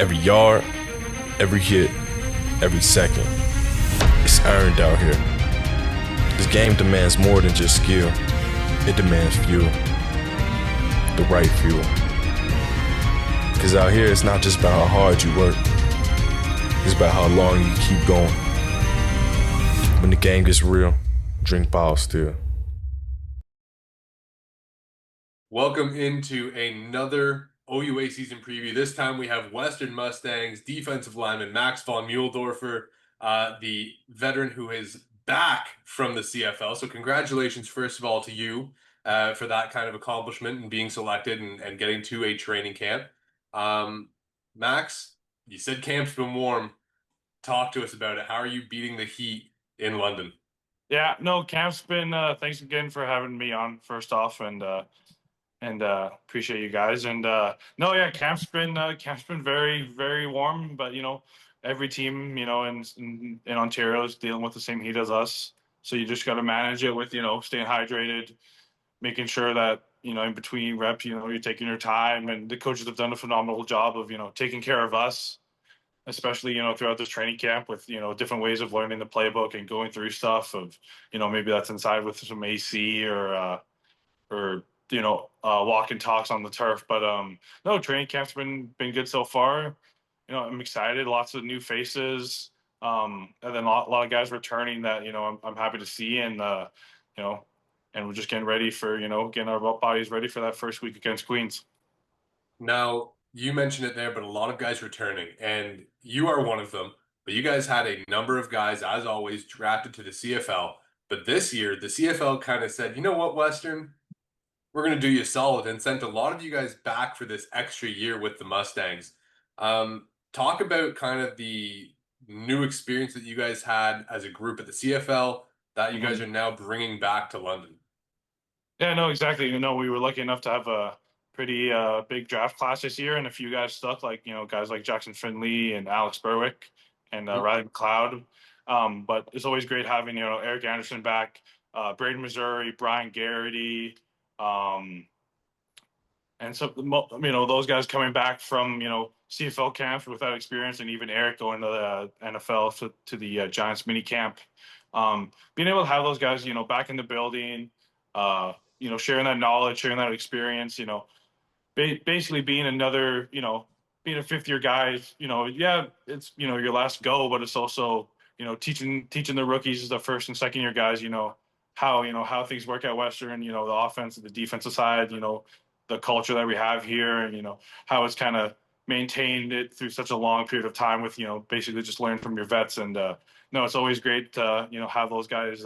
Every yard, every hit, every second. It's earned out here. This game demands more than just skill. It demands fuel. The right fuel. Cause out here it's not just about how hard you work. It's about how long you keep going. When the game gets real, drink bottle still. Welcome into another OUA season preview. This time we have Western Mustangs defensive lineman Max von Muehldorfer, the veteran who is back from the CFL. So congratulations, first of all, to you for that kind of accomplishment and being selected and getting to a training camp. Max, you said camp's been warm. Talk to us about it. How are you beating the heat in London? Yeah, no, camp's been thanks again for having me on first off and appreciate you guys. And no, yeah, camp's been very, very warm, but every team, in Ontario is dealing with the same heat as us. So you just got to manage it with, staying hydrated, making sure that, in between reps, you're taking your time, and the coaches have done a phenomenal job of, taking care of us, especially throughout this training camp with different ways of learning the playbook and going through stuff of maybe that's inside with some AC or walk and talks on the turf. But no, training camp's been good so far. I'm excited. Lots of new faces, and then a lot of guys returning that I'm happy to see, and you know, and we're just getting ready for getting our bodies ready for that first week against Queens. Now, you mentioned it there, but a lot of guys returning, and you are one of them. But you guys had a number of guys, as always, drafted to the CFL. But this year, the CFL kind of said, you know what, Western, we're going to do you a solid and sent a lot of you guys back for this extra year with the Mustangs. Talk about kind of the new experience that you guys had as a group at the CFL that you guys Mhm. are now bringing back to London. Yeah, no, exactly. We were lucky enough to have a pretty big draft class this year, and a few guys stuck, like guys like Jackson Finley and Alex Berwick and Riley McLeod. But it's always great having Eric Anderson back, Braden Missouri, Brian Garrity, um, and so those guys coming back from CFL camps without experience, and even Eric going to the NFL to the Giants mini camp. Being able to have those guys back in the building, sharing that knowledge, sharing that experience, basically being another, being a fifth year guy, yeah, it's your last go, but it's also teaching the rookies, the first and second year guys, how things work at Western, the offense and the defensive side, the culture that we have here, and how it's kind of maintained it through such a long period of time with basically just learning from your vets. And no, it's always great to have those guys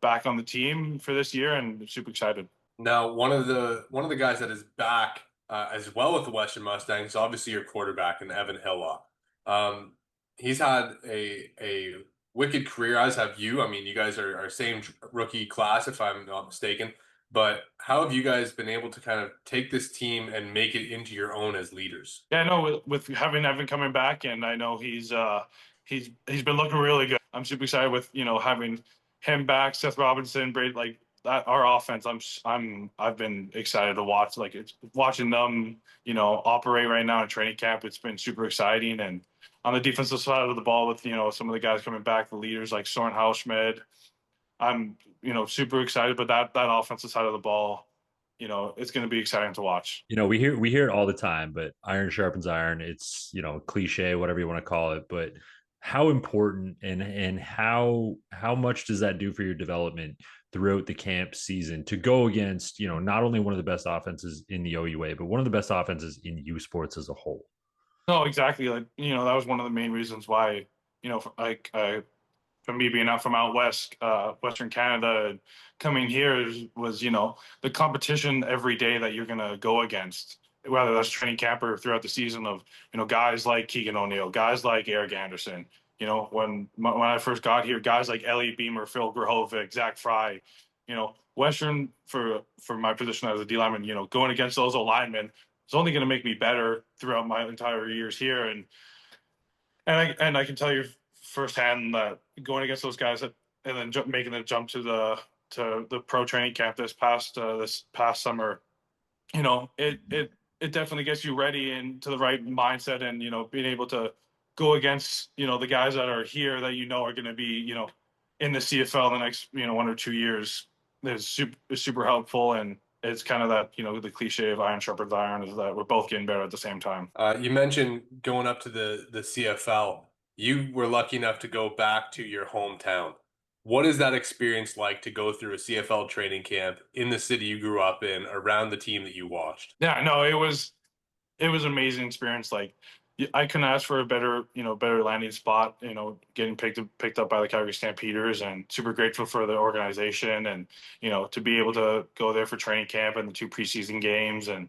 back on the team for this year, and super excited. Now, one of the guys that is back as well with the Western Mustangs, is obviously your quarterback in Evan Hillock. Um, he's had a wicked career, as have you. I mean, you guys are same rookie class, if I'm not mistaken. But how have you guys been able to kind of take this team and make it into your own as leaders? Yeah, no, with having Evan coming back, and I know he's been looking really good. I'm super excited with having him back, Seth Robinson, Braid, like that. Our offense, I've been excited to watch. Like it's watching them, operate right now in training camp. It's been super exciting, and on the defensive side of the ball, with some of the guys coming back, the leaders like Soren Hauschmed, I'm super excited. But that offensive side of the ball, it's going to be exciting to watch. We hear it all the time, but iron sharpens iron. It's, cliche, whatever you want to call it, but how important and how much does that do for your development throughout the camp season to go against, not only one of the best offenses in the OUA, but one of the best offenses in U Sports as a whole? No, exactly. Like, that was one of the main reasons why, like, for me being out from out west, Western Canada, and coming here was, the competition every day that you're gonna go against, whether that's training camp or throughout the season of, guys like Keegan O'Neill, guys like Eric Anderson. When I first got here, guys like Ellie Beamer, Phil Grahovic, Zach Fry, Western for my position as a D lineman, going against those linemen it's only going to make me better throughout my entire years here. And I can tell you firsthand that going against those guys and then making the jump to the pro training camp this past summer, it it definitely gets you ready and to the right mindset, and being able to go against the guys that are here that are going to be in the CFL the next 1 or 2 years is super helpful. And it's kind of that the cliche of iron sharpens iron, is that we're both getting better at the same time. You mentioned going up to the CFL. You were lucky enough to go back to your hometown. What is that experience like to go through a CFL training camp in the city you grew up in, around the team that you watched? Yeah, no, it was an amazing experience. Like, I couldn't ask for a better landing spot. Getting picked up by the Calgary Stampeders, and super grateful for the organization, and to be able to go there for training camp and the 2 preseason games, and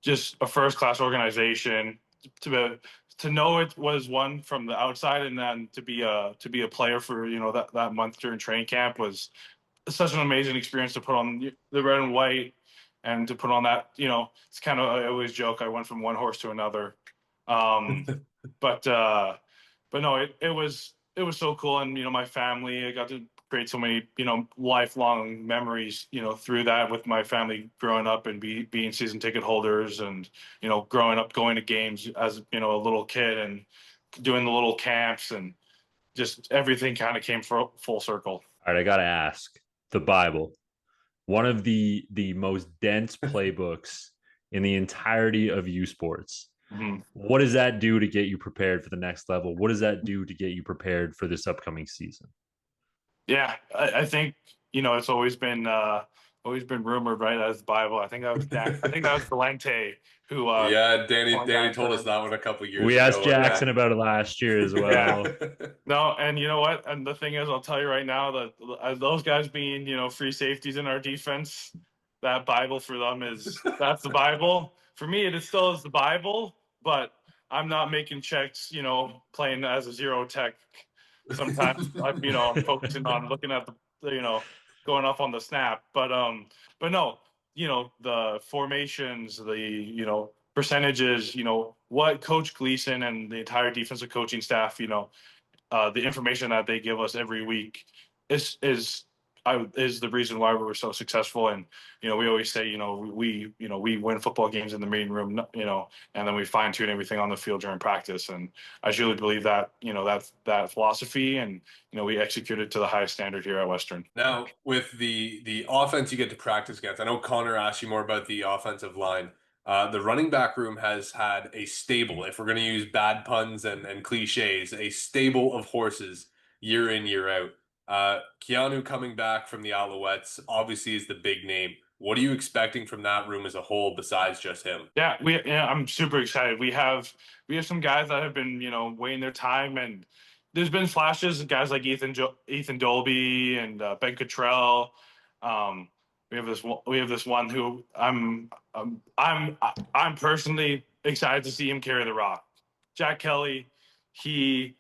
just a first class organization. To know it was one from the outside, and then to be a player for that month during training camp was such an amazing experience. To put on the red and white, and to put on that, it's kind of, I always joke, I went from one horse to another. Um, but no, it was so cool. And my family, I got to create so many lifelong memories through that, with my family growing up and being season ticket holders, and growing up going to games as a little kid, and doing the little camps, and just everything kind of came full circle. All right, I got to ask, the Bible, one of the most dense playbooks in the entirety of U Sports. Mhm. What does that do to get you prepared for the next level? What does that do to get you prepared for this upcoming season? Yeah, I think it's always been rumored, right, as the Bible. I think that was Valente who Yeah, Danny coined Danny that told us term. that one a couple years We ago. asked Jackson about it last year as Yeah. well. No, and you know what? And the thing is, I'll tell you right now that those guys being free safeties in our defense, that Bible for them that's the Bible. For me, it still is the Bible, but I'm not making checks, playing as a zero tech. Sometimes I'm focusing on looking at going off on the snap. But no, the formations, the percentages, what Coach Gleason and the entire defensive coaching staff, the information that they give us every week is the reason why we were so successful. And we always say, we win football games in the meeting room, and then we fine tune everything on the field during practice. And I truly believe that that philosophy, and we execute it to the highest standard here at Western. Now, with the offense you get to practice against, I know Connor asked you more about the offensive line. The running back room has had a stable, if we're going to use bad puns and cliches, a stable of horses year in, year out. Keanu coming back from the Alouettes obviously is the big name. What are you expecting from that room as a whole besides just him? Yeah, I'm super excited. We have some guys that have been waiting their time, and there's been flashes of guys like Ethan Dolby and Ben Cottrell. We have this one who I'm personally excited to see him carry the rock. Jack Kelly, he's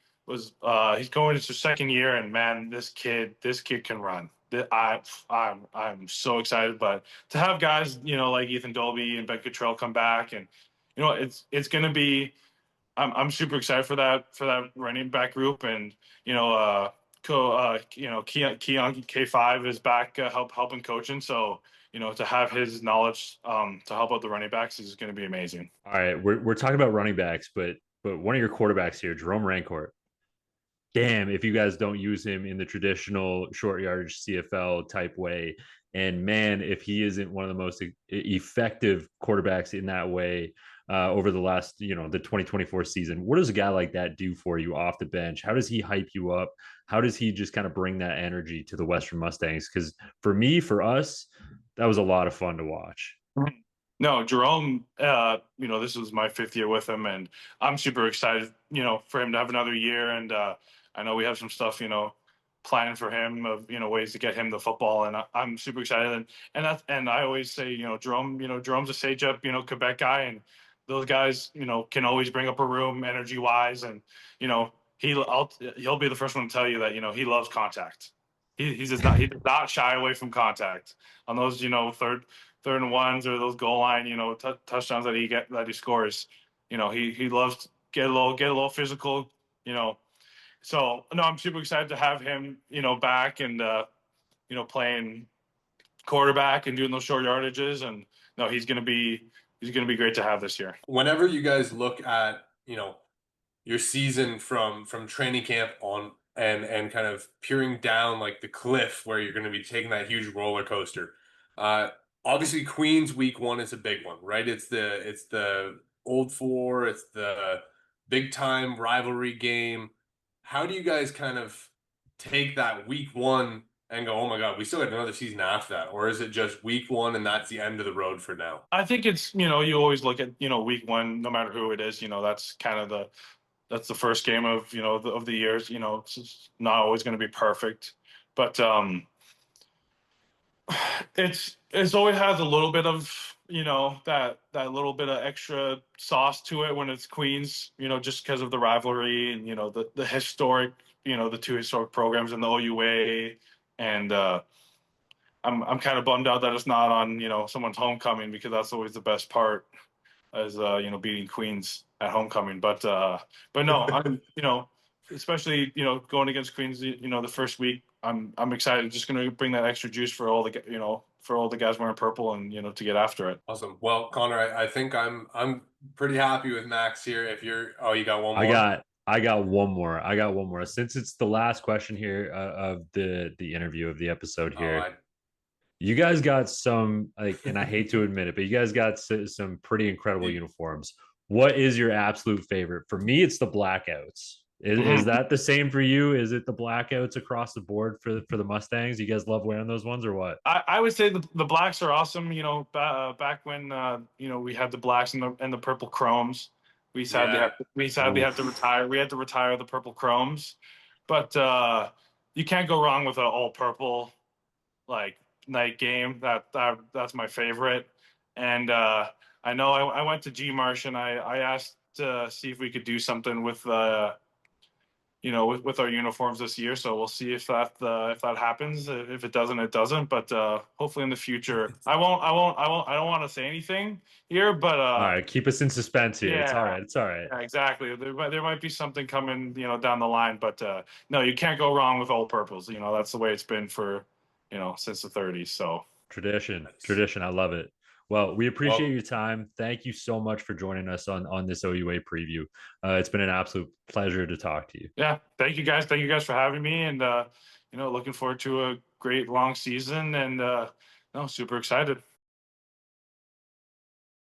going into his second year, and man, this kid can run. I'm so excited. But to have guys like Ethan Dolby and Ben Cottrell come back, and it's gonna be, I'm super excited for that running back group. And Keon K5 is back, helping coaching. So to have his knowledge to help out the running backs is going to be amazing. All right, we're talking about running backs, but one of your quarterbacks here, Jerome Rancourt. Damn, if you guys don't use him in the traditional short yardage CFL type way. And man, if he isn't one of the most effective quarterbacks in that way over the last, the 2024 season, what does a guy like that do for you off the bench? How does he hype you up? How does he just kind of bring that energy to the Western Mustangs? Because for us, that was a lot of fun to watch. No, Jerome, this was my 5th year with him, and I'm super excited, for him to have another year. And I know we have some stuff, planning for him of, ways to get him the football. And I'm super excited. And I always say, Jerome's a sage up, Quebec guy. And those guys, can always bring up a room energy wise. And, he'll be the first one to tell you that, he loves contact. He does not shy away from contact on those, third and ones, or those goal line, touchdowns that he scores. He loves to get a little physical, So no, I'm super excited to have him, back, and playing quarterback and doing those short yardages. And no, he's going to be he's going to be great to have this year. Whenever you guys look at, you know, your season from training camp on and kind of peering down like the cliff where you're going to be taking that huge roller coaster. Obviously Queens week 1 is a big one, right? It's the Old Four, it's the big time rivalry game. How do you guys kind of take that week 1 and go, oh my God, we still got another season after that? Or is it just week 1 and that's the end of the road for now? I think it's, you know, you always look at, you know, week 1, no matter who it is, you know, that's kind of that's the first game of, you know, of the years. You know, it's not always going to be perfect, but it's always has a little bit of, you know, that little bit of extra sauce to it when it's Queens, you know, just because of the rivalry and, you know, the historic, you know, the 2 historic programs in the OUA. And I'm kind of bummed out that it's not on, you know, someone's homecoming, because that's always the best part, as you know, beating Queens at homecoming. But no, I'm, you know, especially, you know, going against Queens, you know, the first week, I'm excited. Just going to bring that extra juice for all the, you know, for all the guys wearing purple, and, you know, to get after it. Awesome. Well, Connor, I think I'm pretty happy with Max here. If you're, oh, you got one more. I got one more. I got one more. Since it's the last question here of the interview of the episode here. You guys got some, like, and I hate to admit it, but you guys got some pretty incredible uniforms. What is your absolute favorite? For me, it's the blackouts. Is that the same for you? Is it the blackouts across the board for the Mustangs? You guys love wearing those ones, or what? I would say the blacks are awesome. You know, back when you know, we had the blacks and the purple chromes. We sadly had to retire. We had to retire the purple chromes, but you can't go wrong with an all purple, like, night game. That's my favorite. And I know I went to G Marsh, and I asked to see if we could do something with you know, with our uniforms this year. So we'll see if that happens. If it doesn't, it doesn't. But hopefully in the future, I don't want to say anything here, but all right, keep us in suspense here. Yeah, it's all right. It's all right. Yeah, exactly. There might be something coming, you know, down the line, but no, you can't go wrong with all purples. You know, that's the way it's been for, you know, since the 30s. So tradition. I love it. Well, we appreciate your time. Thank you so much for joining us on this OUA preview. It's been an absolute pleasure to talk to you. Yeah, thank you guys. Thank you guys for having me, and you know, looking forward to a great long season, and no, super excited.